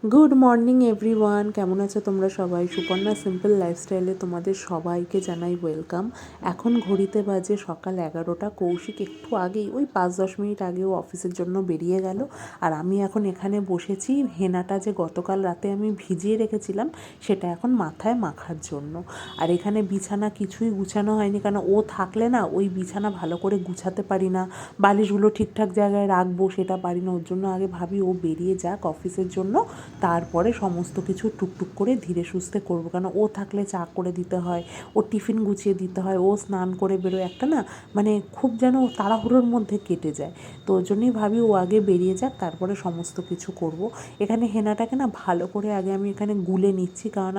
Good morning everyone, কেমন আছো তোমরা সবাই? সুপর্ণা সিম্পল লাইফস্টাইলে তোমাদের সবাইকে জানাই ওয়েলকাম। এখন ঘড়িতে বাজে সকাল 11টা। কৌশিক একটু আগেই, ওই 5-10 মিনিট আগেও অফিসের জন্য বেরিয়ে গেল। আর আমি এখন এখানে বসেছি হেনাটা যে গতকাল রাতে আমি ভিজিয়ে রেখেছিলাম সেটা এখন মাথায় মাখার জন্য। আর এখানে বিছানা কিছুই গুছানো হয়নি, কারণ ও থাকলে না ওই বিছানা ভালো করে গুছাতে পারি না, বালিশগুলো ঠিকঠাক জায়গায় রাখবো সেটা পারি না। ওর জন্য আগে ভাবি ও বেরিয়ে যাক অফিসের জন্য, তারপরে সমস্ত কিছু টুকটুক করে ধীরে সুস্থে করবো। কারণ ও থাকলে চা করে দিতে হয়, ও টিফিন গুছিয়ে দিতে হয়, ও স্নান করে বেরোয়, একটা না মানে খুব যেন তাড়াহুড়োর মধ্যে কেটে যায়। তো ওর জন্যই ভাবি ও আগে বেরিয়ে যাক, তারপরে সমস্ত কিছু করব। এখানে হেনাটাকে না ভালো করে আগে আমি এখানে গুলে নিচ্ছি, কারণ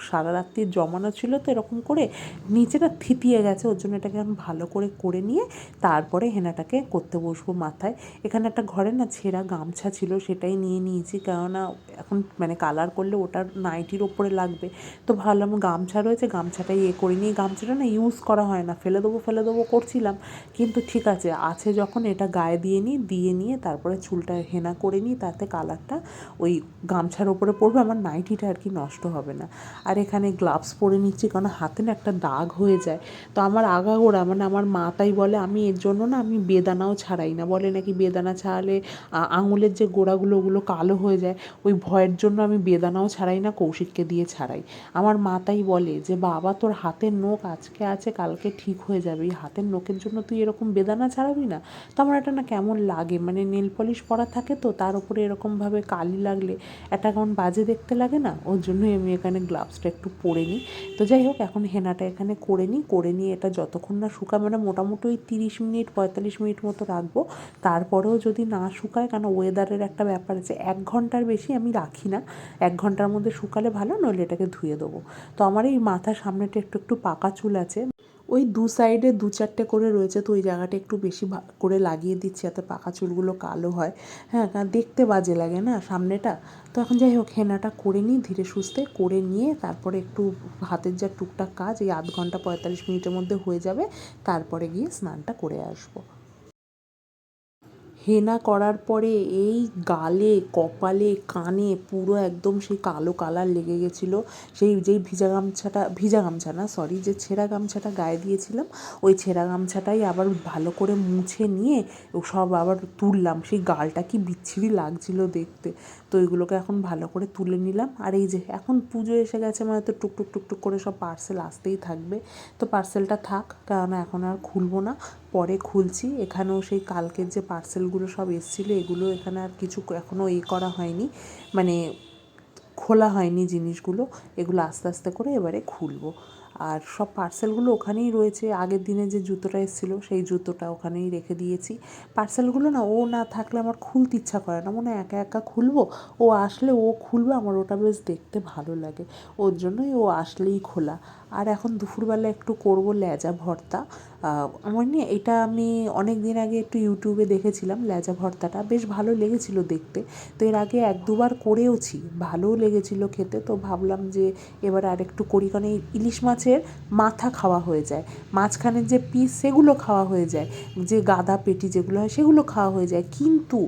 সারা রাত্রির জমানো ছিল তো এরকম করে নিচেটা থিতিয়ে গেছে। ওর জন্য এটাকে আমি ভালো করে নিয়ে তারপরে হেনাটাকে করতে বসবো মাথায়। এখানে একটা ঘরে না ছেঁড়া গামছা ছিল, সেটাই নিয়ে নিয়েছি, কেননা এখন মানে কালার করলে ওটার নাইটির ওপরে লাগবে। তো ভাবলাম গামছা রয়েছে, গামছাটাই করে নিই। গামছাটা না ইউজ করা হয় না, ফেলে দেবো করছিলাম, কিন্তু ঠিক আছে যখন এটা গায়ে দিয়ে নিয়ে তারপরে চুলটা হেনা করে নিই, তাতে কালারটা ওই গামছার ওপরে পড়বে, আমার নাইটিটা আর কি নষ্ট হবে না। আর এখানে গ্লাভস পরে নিচ্ছি, কারণ হাতে না একটা দাগ হয়ে যায়। তো আমার আগাগোড়া মানে আমার মা তাই বলে, আমি এর জন্য না আমি বেদানাও ছাড়াই না, বলে নাকি বেদানা ছাড়ালে আঙুলের যে গোড়াগুলো ওগুলো কালো হয়ে যায়। ওই ভয়ের জন্য আমি বেদানাও ছাড়াই না, কৌশিককে দিয়ে ছাড়াই। আমার মা তাই বলে যে বাবা, তোর হাতের নখ আজকে আছে কালকে ঠিক হয়ে যাবে, এই হাতের নখের জন্য তুই এরকম বেদানা ছাড়াবি না? তো আমার এটা না কেমন লাগে, মানে নেল পলিশ পরা থাকে তো তার উপরে এরকমভাবে কালি লাগলে একটা কেমন বাজে দেখতে লাগে না? ওর জন্যই আমি এখানে গ্লাভসটা একটু পরে নিই। তো যাই হোক, এখন হেনাটা এখানে করে নিয়ে এটা যতক্ষণ না শুকায়, মানে মোটামুটি ওই 30 মিনিট 45 মিনিট মতো রাখবো। তারপরেও যদি না শুকায়, কারণ ওয়েদারের একটা ব্যাপার আছে, 1 ঘন্টার বেশি আমি রাখি না, 1 ঘন্টার মধ্যে শুকালে ভালো, নইলে এটাকে ধুয়ে দেবো। তো আমার এই মাথার সামনেটা একটু একটু পাকা চুল আছে, ওই দু সাইডে 2-4টে করে রয়েছে, তো ওই জায়গাটা একটু বেশি করে লাগিয়ে দিচ্ছি, যাতে পাকা চুলগুলো কালো হয়। হ্যাঁ, কারণ দেখতে বাজে লাগে না সামনেটা। তো এখন যাই হোক, হেনাটা করে নিই ধীরে সুস্থে, করে নিয়ে তারপরে একটু হাতের যা টুকটাক কাজ এই 0.5 ঘন্টা 45 মিনিটের মধ্যে হয়ে যাবে, তারপরে গিয়ে স্নানটা করে আসবো। হেনা করার পরে এই গালে, কপালে, কানে পুরো একদম সেই কালো কালার লেগে গেছিলো। সেই যেই ভিজা গামছা না, সরি, যে ছেঁড়া গামছাটা গায়ে দিয়েছিলাম, ওই ছেঁড়া গামছাটাই আবার ভালো করে মুছে নিয়ে সব আবার তুললাম। সেই গালটা কি বিচ্ছিরি লাগছিল দেখতে। তো ওইগুলোকে এখন ভালো করে তুলে নিলাম। আর এই যে এখন পুজো এসে গেছে, মানে তো টুকটুক করে সব পার্সেল আসতেই থাকবে। তো পার্সেলটা থাক, কারণ এখন আর খুলবো না, পরে খুলছি। এখানেও সেই কালকের যে পার্সেলগুলো সব এসেছিলো, এগুলো এখানে আর কিছু এখনও করা হয়নি, মানে খোলা হয়নি জিনিসগুলো। এগুলো আস্তে আস্তে করে এবারে খুলবো। আর সব পার্সেলগুলো ওখানেই রয়েছে, আগের দিনে যে জুতোটা এসেছিলো সেই জুতোটা ওখানেই রেখে দিয়েছি। পার্সেলগুলো না, ও না থাকলে আমার খুলতে ইচ্ছা করে না, মনে হয় একা একা খুলবো, ও আসলে ও খুলবে, আমার ওটা বেশ দেখতে ভালো লাগে, ওর জন্যই ও আসলেই খোলা। আর এখন দুপুরবেলা একটু করবো ল্যাজা ভর্তা। আমার নিয়ে এটা আমি অনেক দিন আগে একটু ইউটিউবে দেখেছিলাম, ল্যাজা ভর্তাটা বেশ ভালো লেগেছিলো দেখতে। তো এর আগে 1-2বার করেওছি, ভালোও লেগেছিলো খেতে। তো ভাবলাম যে এবার আরেকটু করি, কারণ এই ইলিশ মাছের মাথা খাওয়া হয়ে যায়, মাঝখানের যে পিস সেগুলো খাওয়া হয়ে যায়, যে গাদা পেটি যেগুলো হয় সেগুলো খাওয়া হয়ে যায়, কিন্তু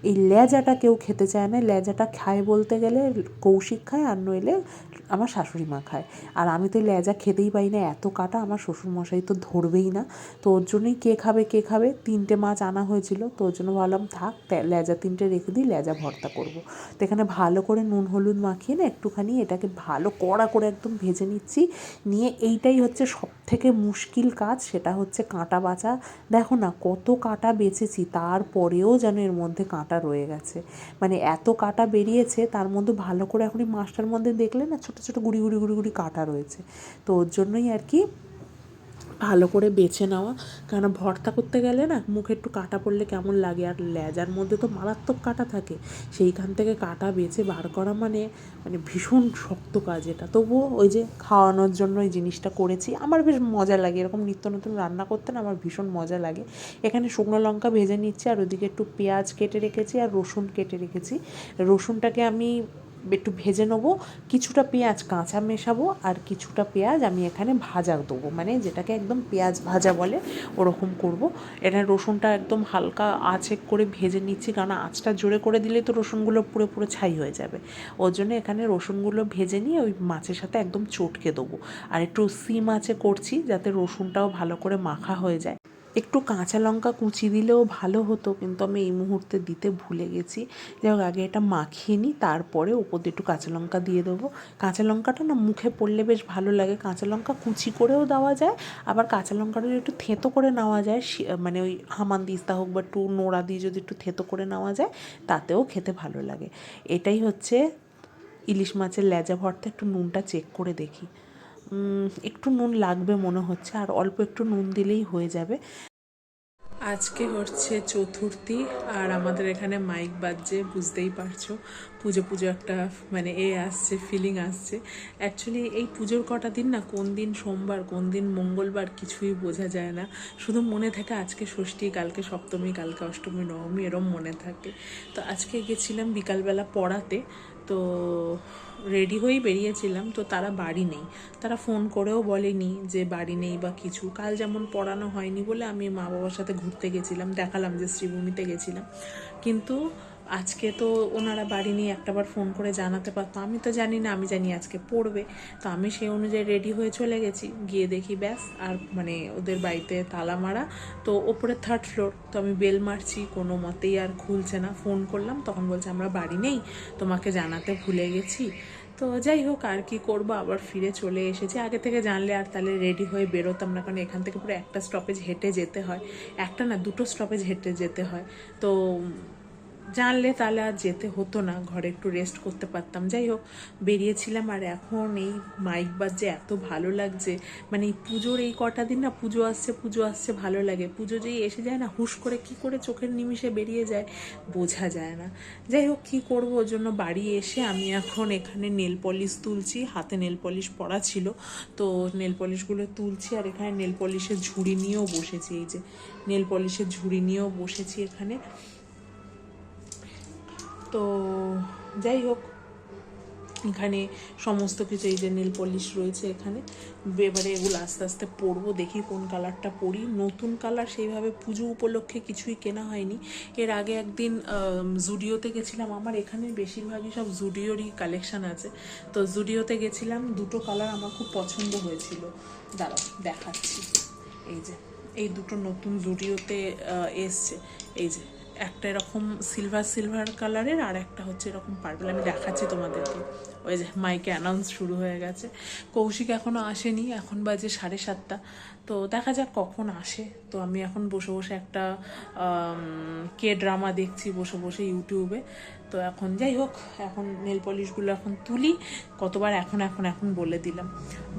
এই ল্যাজাটা কেউ খেতে চায় না। ল্যাজাটা খায় বলতে গেলে কৌশিক খায়, আর নইলে আমার শাশুড়ি মা খায়। আর আমি তো ল্যাজা খেতেই পাই না, এত কাটা, আমার শ্বশুরমশাই তো ধরবেই না। তো ওর জন্যই কে খাবে 3টে মাছ আনা হয়েছিল, তো ওর জন্য ভাবলাম থাক, ল্যাজা 3টে রেখে দিই, ল্যাজা ভর্তা করব। তো এখানে ভালো করে নুন হলুদ মাখিয়ে না একটুখানি এটাকে ভালো কড়া করে একদম ভেজে নিচ্ছি। নিয়ে এইটাই হচ্ছে সবথেকে মুশকিল কাজ, সেটা হচ্ছে কাঁটা বাছা। দেখো না কত কাঁটা বেছেছি, তারপরেও যেন এর মধ্যে কাঁটা রয়ে গেছে, মানে এত কাঁটা বেরিয়েছে তার মধ্যে ভালো করে এখন এই মাছটার মধ্যে দেখলে না ছোটো ছোটো গুড়ি কাঁটা রয়েছে। তো ওর জন্যই আর কি ভালো করে বেছে নেওয়া, কেন ভর্তা করতে গেলে না মুখে একটু কাটা পড়লে কেমন লাগে, আর লেজার মধ্যে তো মারাত্মক কাটা থাকে, সেইখান থেকে কাটা বেছে বার করা মানে মানে ভীষণ শক্ত কাজ এটা। তবুও ওই যে খাওয়ানোর জন্য এই জিনিসটা করেছি, আমার বেশ মজা লাগে এরকম নিত্য নতুন রান্না করতে, না আমার ভীষণ মজা লাগে। এখানে শুকনো লঙ্কা ভেজে নিচ্ছি, আর ওদিকে একটু পেঁয়াজ কেটে রেখেছি আর রসুন কেটে রেখেছি। রসুনটাকে আমি একটু ভেজে নেবো, কিছুটা পেঁয়াজ কাঁচা মেশাবো আর কিছুটা পেঁয়াজ আমি এখানে ভাজা দেবো, মানে যেটাকে একদম পেঁয়াজ ভাজা বলে ওরকম করব। এটা রসুনটা একদম হালকা আঁচে করে ভেজে নিচ্ছি, কারণ আঁচটা জোরে করে দিলে তো রসুনগুলো পুরো পুরো ছাই হয়ে যাবে। ওর জন্য এখানে রসুনগুলো ভেজে নিয়ে ওই মাছের সাথে একদম চটকে দেবো। আর একটু সিম আঁচে করছি যাতে রসুনটাও ভালো করে মাখা হয়ে যায়। একটু কাঁচা লঙ্কা কুচি দিলেও ভালো হতো, কিন্তু আমি এই মুহূর্তে দিতে ভুলে গেছি। যাই হোক, আগে এটা মাখিয়ে নিই, তারপরে ওপর দিয়ে একটু কাঁচা লঙ্কা দিয়ে দেবো। কাঁচা লঙ্কাটা না মুখে পড়লে বেশ ভালো লাগে। কাঁচা লঙ্কা কুচি করেও দেওয়া যায়, আবার কাঁচা লঙ্কাটা যদি একটু থেঁতো করে নেওয়া যায়, মানে ওই হামানদিস্তা হোক বা একটু নোড়া দিয়ে যদি একটু থেঁতো করে নেওয়া যায়, তাতেও খেতে ভালো লাগে। এটাই হচ্ছে ইলিশ মাছের লেজা ভর্তা। একটু নুনটা চেক করে দেখি, একটু নুন লাগবে মনে হচ্ছে, আর অল্প একটু নুন দিলেই হয়ে যাবে। আজকে হচ্ছে চতুর্থী, আর আমাদের এখানে মাইক বাজছে, বুঝতেই পারছো পুজো পুজো একটা মানে আসছে, ফিলিং আসছে। অ্যাকচুয়ালি এই পুজোর কটা দিন না, কোন দিন সোমবার কোন দিন মঙ্গলবার কিছুই বোঝা যায় না। শুধু মনে থাকে আজকে ষষ্ঠী, কালকে সপ্তমী, কালকে অষ্টমী, নবমী, এরম মনে থাকে। তো আজকে গেছিলাম বিকালবেলা পড়াতে, তো রেডি হয়েই বেরিয়েছিলাম, তো তারা বাড়ি নেই। তারা ফোন করেও বলেনি যে বাড়ি নেই বা কিছু। কাল যেমন পড়ানো হয়নি বলে আমি মা বাবার সাথে ঘুরতে গেছিলাম, দেখালাম যে শ্রীভূমিতে গেছিলাম, কিন্তু আজকে তো ওনারা বাড়ি নিয়ে একটাবার ফোন করে জানাতে পারতো। আমি তো জানি না, আমি জানি আজকে পড়বে, তো আমি সেই অনুযায়ী রেডি হয়ে চলে গেছি। গিয়ে দেখি ব্যাস, আর মানে ওদের বাড়িতে তালা মারা, তো ওপরে 3rd ফ্লোর, তো আমি বেল মারছি, কোনো মতেই আর খুলছে না। ফোন করলাম, তখন বলছে আমরা বাড়ি নেই, তোমাকে জানাতে ভুলে গেছি। তো যাই হোক, আর কি করবো, আবার ফিরে চলে এসেছি। আগে থেকে জানলে আর তাহলে রেডি হয়ে বেরোতাম না, কারণ এখান থেকে পুরো একটা স্টপেজ হেঁটে যেতে হয়, একটা না 2টো স্টপেজ হেঁটে যেতে হয়। তো জানলে তাহলে আর যেতে হতো না, ঘরে একটু রেস্ট করতে পারতাম। যাই হোক, বেরিয়েছিলাম। আর এখন এই মাইক বাজছে, এত ভালো লাগছে। মানে এই পুজোর এই কটা দিন না, পুজো আসছে পুজো আসছে ভালো লাগে। পুজো যেই এসে যায় না, হুশ করে কি করে চোখের নিমিষে বেরিয়ে যায় বোঝা যায় না। যাই হোক, কী করবো, ওর জন্য বাড়ি এসে আমি এখন এখানে নেল পলিশ তুলছি। হাতে নেল পলিশ পরা ছিল, তো নেল পলিশগুলো তুলছি। আর এখানে নেল পলিশের ঝুড়ি নিয়েও বসেছি, এই যে নেল পলিশের ঝুড়ি নিয়েও বসেছি এখানে। তো যাই হোক, এখানে সমস্ত কিছু, এই যে নেল পলিশ রয়েছে এখানে। এবারে এগুলো আস্তে আস্তে পরবো, দেখি কোন কালারটা পরি। নতুন কালার সেইভাবে পুজো উপলক্ষে কিছুই কেনা হয়নি। এর আগে একদিন জুডিওতে গেছিলাম, আমার এখানে বেশিরভাগই সব জুডিওরই কালেকশান আছে। তো জুডিওতে গেছিলাম, 2টো কালার আমার খুব পছন্দ হয়েছিল, দাঁড়াও দেখাচ্ছি। এই যে এই 2টো নতুন জুডিওতে এসছে, এই যে একটা এরকম সিলভার সিলভার কালারের, আর একটা হচ্ছে এরকম পার্পল। আমি দেখাচ্ছি তোমাদেরকে। ওই যে মাইকে অ্যানাউন্স শুরু হয়ে গেছে। কৌশিক এখনও আসেনি, এখন বাজে 7:30। তো দেখা যাক কখন আসে। তো আমি এখন বসে বসে একটা কে ড্রামা দেখছি বসে বসে ইউটিউবে। তো এখন যাই হোক, এখন নেল পলিশগুলো এখন তুলি। কতবার এখন এখন এখন বলে দিলাম।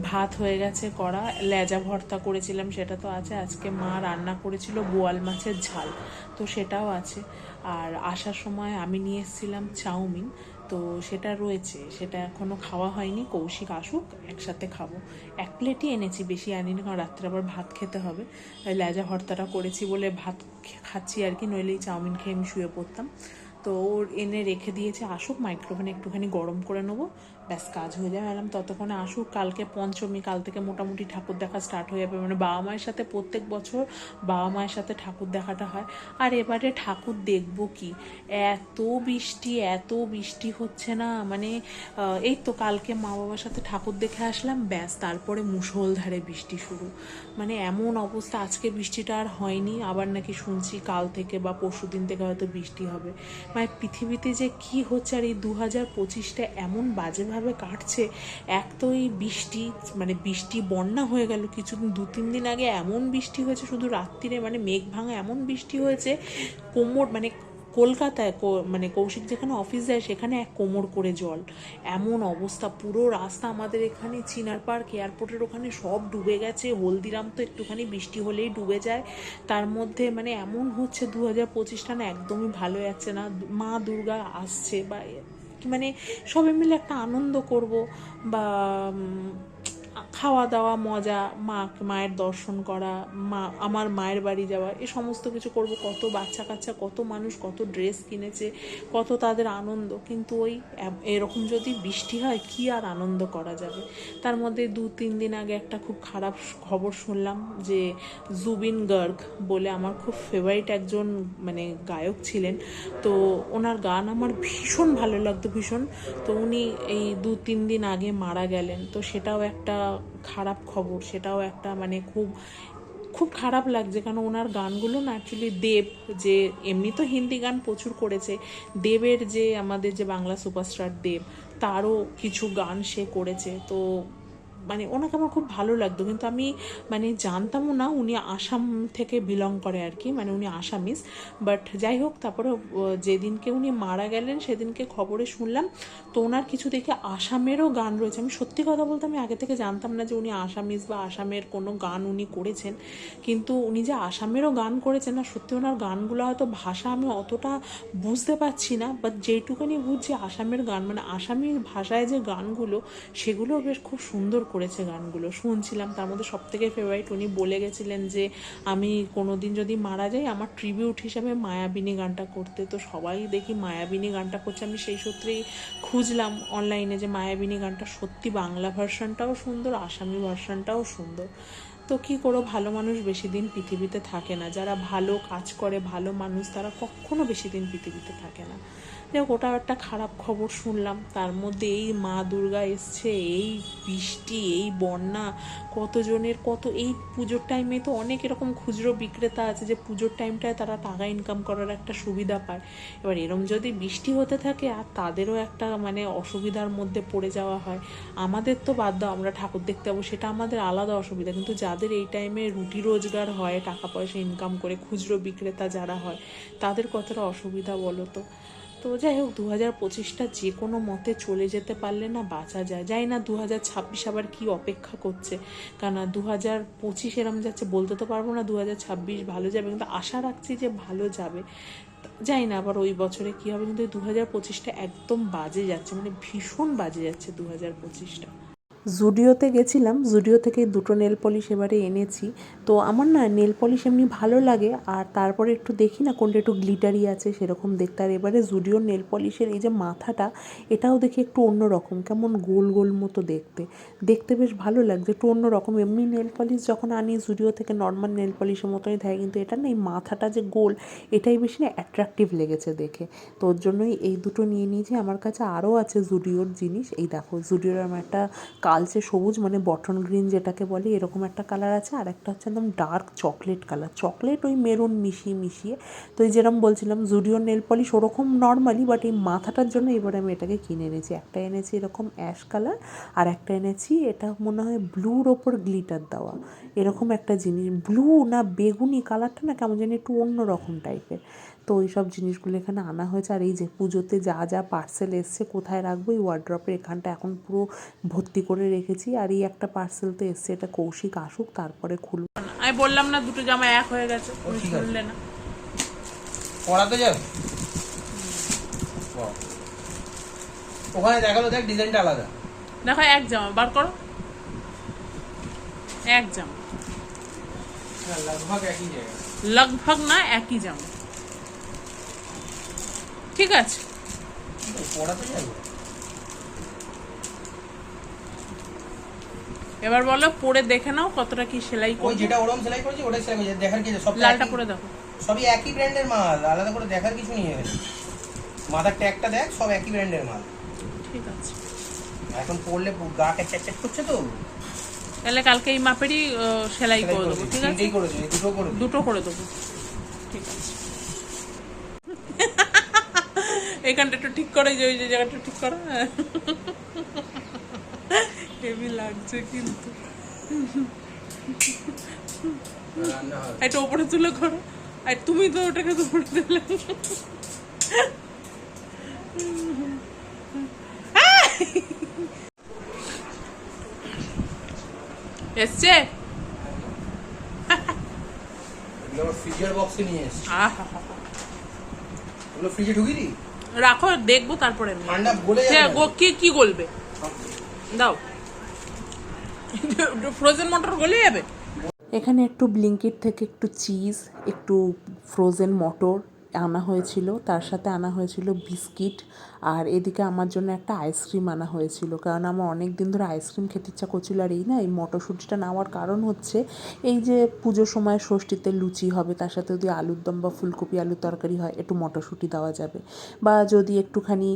ভাত হয়ে গেছে করা, লেজা ভর্তা করেছিলাম সেটা তো আছে। আজকে মা রান্না করেছিল বোয়াল মাছের ঝাল, তো সেটাও আছে। আর আসার সময় আমি নিয়ে এসেছিলাম চাউমিন, তো সেটা রয়েছে, সেটা এখনও খাওয়া হয়নি। কৌশিক আসুক একসাথে খাবো। 1 প্লেটই এনেছি, বেশি আনিনি, কারণ রাত্রে আবার ভাত খেতে হবে। লেজা ভর্তাটা করেছি বলে ভাত খাচ্ছি আর কি, নইলে এই চাউমিন খেয়ে আমি শুয়ে পড়তাম। তো ওর এনে রেখে দিয়েছে, আসুক মাইক্রোওভেনে একটুখানি গরম করে নেবো, ব্যাস কাজ হয়ে যাবে। এলাম ততক্ষণে আসুক। কালকে পঞ্চমী, কাল থেকে মোটামুটি ঠাকুর দেখা স্টার্ট হয়ে যাবে। মানে বাবা মায়ের সাথে প্রত্যেক বছর বাবা মায়ের সাথে ঠাকুর দেখাটা হয়। আর এবারে ঠাকুর দেখবো কি, এত বৃষ্টি এত বৃষ্টি হচ্ছে না, মানে এই তো কালকে মা বাবার সাথে ঠাকুর দেখে আসলাম, ব্যাস তারপরে মুষলধারে বৃষ্টি শুরু। মানে এমন অবস্থা, আজকে বৃষ্টিটা আর হয়নি, আবার নাকি শুনছি কাল থেকে বা পরশু দিন থেকে হয়তো বৃষ্টি হবে। মানে পৃথিবীতে যে কি হচ্ছে, আর এই 2025টা এমন বাজেভাবে কাটছে। এক তো এই বৃষ্টি, মানে বৃষ্টি বন্যা হয়ে গেল কিছুদিন, 2-3 দিন আগে এমন বৃষ্টি হয়েছে শুধু রাত্রিরে, মানে মেঘ ভাঙা এমন বৃষ্টি হয়েছে, কোমর মানে কলকাতায় মানে কৌশিক যেখানে অফিস যায় সেখানে 1 কোমর করে জল, এমন অবস্থা। পুরো রাস্তা আমাদের এখানে চিনার পার্ক এয়ারপোর্টের ওখানে সব ডুবে গেছে। হলদিরাম তো একটুখানি বৃষ্টি হলেই ডুবে যায়। তার মধ্যে মানে এমন হচ্ছে 2025টা না একদমই ভালো যাচ্ছে না। মা দুর্গা আসছে, বা মানে সবাই মিলে একটা আনন্দ করব, বা খাওয়া দাওয়া মজা, মায়ের দর্শন করা, আমার মায়ের বাড়ি যাওয়া, এ সমস্ত কিছু করব। কত বাচ্চা কাচ্চা, কত মানুষ কত ড্রেস কিনেছে, কত তাদের আনন্দ। কিন্তু ওই এরকম যদি বৃষ্টি হয় কি আর আনন্দ করা যাবে। তার মধ্যে 2-3 দিন আগে একটা খুব খারাপ খবর শুনলাম যে জুবিন গার্গ বলে আমার খুব ফেভারিট একজন মানে গায়ক ছিলেন, তো ওনার গান আমার ভীষণ ভালো লাগতো, ভীষণ। তো উনি এই 2-3 দিন আগে মারা গেলেন। তো সেটাও একটা খারাপ খবর, সেটাও একটা মানে খুব খুব খারাপ লাগছে। কারণ ওনার গানগুলো না অ্যাকচুয়ালি দেব, যে এমনি তো হিন্দি গান প্রচুর করেছে, দেবের যে আমাদের যে বাংলা সুপারস্টার দেব, তারও কিছু গান সে করেছে। তো মানে ওনাকে আমার খুব ভালো লাগতো, কিন্তু আমি মানে জানতামও না উনি আসাম থেকে বিলং করে আর কি, মানে উনি আসামিস। বাট যাই হোক, তারপরে যেদিনকে উনি মারা গেলেন সেদিনকে খবরে শুনলাম তো ওনার কিছু দেখে আসামেরও গান রয়েছে। আমি সত্যি কথা বলতে আমি আগে থেকে জানতাম না যে উনি আসামিস বা আসামের কোনো গান উনি করেছেন, কিন্তু উনি যে আসামেরও গান করেছেন না, সত্যি ওনার গানগুলো হয়তো ভাষা আমি অতটা বুঝতে পারছি না, বাট যেইটুকুনি বুঝছি আসামের গান, মানে আসামি ভাষায় যে গানগুলো সেগুলো বেশ খুব সুন্দর করেছে গানগুলো। শুনছিলাম, তার মধ্যে সবথেকে ফেভারিট উনি বলে গেছিলেন যে আমি কোনোদিন যদি মারা যাই আমার ট্রিবিউট হিসাবে মায়াবিনী গানটা করতে। তো সবাই দেখি মায়াবিনী গানটা করছে, আমি সেই সূত্রেই খুঁজলাম অনলাইনে যে মায়াবিনী গানটা সত্যি বাংলা ভার্সনটাও সুন্দর, আসামি ভার্সনটাও সুন্দর। তো কী করো, ভালো মানুষ বেশি দিন পৃথিবীতে থাকে না, যারা ভালো কাজ করে ভালো মানুষ তারা কখনো বেশি দিন পৃথিবীতে থাকে না। যাই হোক, ওটা একটা খারাপ খবর শুনলাম। তার মধ্যে এই মা দুর্গা এসছে, এই বৃষ্টি, এই বন্যা, কতজনের কত, এই পুজোর টাইমে তো অনেক এরকম খুচরো বিক্রেতা আছে যে পুজোর টাইমটায় তারা টাকা ইনকাম করার একটা সুবিধা পায়। এবার এরম যদি বৃষ্টি হতে থাকে আর তাদেরও একটা মানে অসুবিধার মধ্যে পড়ে যাওয়া হয়। আমাদের তো বাদ দাও, আমরা ঠাকুর দেখতে যাবো, সেটা আমাদের আলাদা অসুবিধা, কিন্তু যাদের এই টাইমে রুটি রোজগার হয়, টাকা পয়সা ইনকাম করে খুচরো বিক্রেতা যারা হয়, তাদের কতটা অসুবিধা বলো তো। তো যাই হোক, 2025টা যে কোনো মতে চলে যেতে পারলে না বাঁচা যায়। যাই না 2026 আবার কি অপেক্ষা করছে, কারণ 2025 এরম যাচ্ছে বলতে তো পারবো না 2026 ভালো যাবে, কিন্তু আশা রাখছি যে ভালো যাবে। যাই না আবার ওই বছরে কী হবে, কিন্তু 2025টা একদম বাজে যাচ্ছে, মানে ভীষণ বাজে যাচ্ছে 2025টা। জুডিওতে গেছিলাম, জুডিও থেকে 2টো নেল পলিশ এবারে এনেছি। তো আমার না নেল পলিশ এমনি ভালো লাগে, আর তারপরে একটু দেখি না কোনটা একটু গ্লিটারি আছে সেরকম দেখতে। আর এবারে জুডিওর নেল পলিশের এই যে মাথাটা, এটাও দেখি একটু অন্যরকম, কেমন গোল গোল মতো দেখতে, দেখতে বেশ ভালো লাগছে, একটু অন্যরকম। এমনি নেল পলিশ যখন আনি জুডিও থেকে নর্মাল নেল পলিশের মতোই থাকে, কিন্তু এটা না এই মাথাটা যে গোল, এটাই বেশি না অ্যাট্রাকটিভ লেগেছে দেখে। তো ওর জন্যই এই দুটো নিয়ে নিয়েছি। আমার কাছে আরও আছে জুডিওর জিনিস, এই দেখো জুডিওর আমার একটা কালচে সবুজ মানে বটন গ্রিন যেটাকে বলে এরকম একটা কালার আছে, আর একটা হচ্ছে একদম ডার্ক চকলেট কালার, চকলেট ওই মেরুন মিশিয়ে। তো এই যেরকম বলছিলাম জুডিওর নেল পলিশ ওরকম নর্মালি, বাট এই মাথাটার জন্য এবার আমি এটাকে কিনে এনেছি। একটা এনেছি এরকম অ্যাশ কালার, আর একটা এনেছি এটা মনে হয় ব্লুর ওপর গ্লিটার দেওয়া, এরকম একটা জিনিস, ব্লু না বেগুনি কালারটা না কেমন জানি একটু অন্য রকম টাইপের। তো ওই সব জিনিসগুলো এখানে আনা হয়েছে। আর এই যে পুজোতে যা যা পার্সেল এসছে কোথায় রাখবো, এই ওয়ার্ড্রপের এখানটা এখন পুরো ভর্তি করে রেখেছি। আর এই একটা পার্সেল তো এসছে, এটা কৌশিক আসুক তারপরে খুলবো। আমি বললাম না দুটো জামা এক হয়ে গেছে, খুললে না পড়াতে যাবে ওখানে দেখালো, দেখ ডিজাইনটা আলাদা, দেখো এক জামা বার করো, এক জামা লগভগ একই জায়গা, লগভগ না একই জামা, ঠিক আছে পড়াতে যাবে। এবার বলো পরে দেখে নাও কতটা কি সেলাই ওই করবে। যেটা ওরম সেলাই করেছি ওটাই সেলাই করেছি, দেখার কি সব লালটা পরে দেখো, সবই একই ব্র্যান্ডের মাল, আলাদা করে দেখার কিছু নেই। মাথার ট্যাগটা দেখ, সব একই ব্র্যান্ডের মাল। ঠিক আছে, এখন পরলে গা ক্যাচ করছে তো, তাহলে কালকে এই মাপেরই সেলাই করে দেবো, ঠিক আছে দুটো করে দেবো, ঠিক আছে। এখানটা একটু ঠিক করে, যে ওই যে জায়গাটা ঠিক করো, হেভি লাগছে কিন্তু, এটা ওপরে তুলে করো, আর তুমি তো ওটাকে তো উপরে দিলে। এসছে ফ্রিজের বক্সে নিয়ে এসেছি, ওগুলো ফ্রিজে ঢুকিয়ে দিই, রাখো দেখবো তারপরে ঠান্ডা গলে যাবে, কি গলবে দাও। ফ্রোজেন মটর গলে যাবে। এখানে একটু ব্লিঙ্কিট থেকে একটু চিজ, একটু ফ্রোজেন মটর আনা হয়েছিল, তার সাথে আনা হয়েছিল বিস্কিট, আর এদিকে আমার জন্য একটা আইসক্রিম আনা হয়েছিল, কারণ আমার অনেক দিন ধরে আইসক্রিম খেতে ইচ্ছা করছিল। আর এই না, এই মটরশুঁটিটা নেওয়ার কারণ হচ্ছে এই যে পুজোর সময় ষষ্ঠীতে লুচি হবে, তার সাথে যদি আলুর দম বা ফুলকপি আলুর তরকারি হয়, একটু মটরশুঁটি দেওয়া যাবে, বা যদি একটুখানি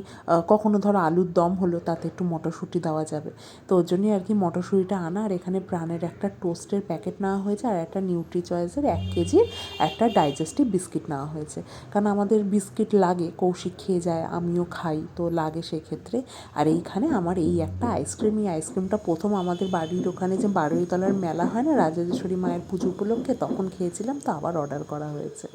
কখনো ধরো আলুর দম হলো, তাতে একটু মটরশুঁটি দেওয়া যাবে। তো ওর জন্যই আর কি মটরশুঁটিটা আনা। আর এখানে প্রাণের একটা টোস্টের প্যাকেট নেওয়া হয়েছে, আর একটা নিউট্রি চয়েসের 1 কেজির একটা ডাইজেস্টিভ বিস্কিট নেওয়া হয়েছে, কারণ আমাদের বিস্কিট লাগে, কৌশিক খেয়ে যায়, আমিও খাই, তো লাগে সেক্ষেত্রে। আর এইখানে আমার এই একটা আইসক্রিম, এই আইসক্রিমটা প্রথম আমাদের বাড়ির ওখানে যে বারুইতলার মেলা হয় না রাজরাজেশ্বরী মায়ের পুজো উপলক্ষে, তখন খেয়েছিলাম, তো আবার অর্ডার করা হয়েছে।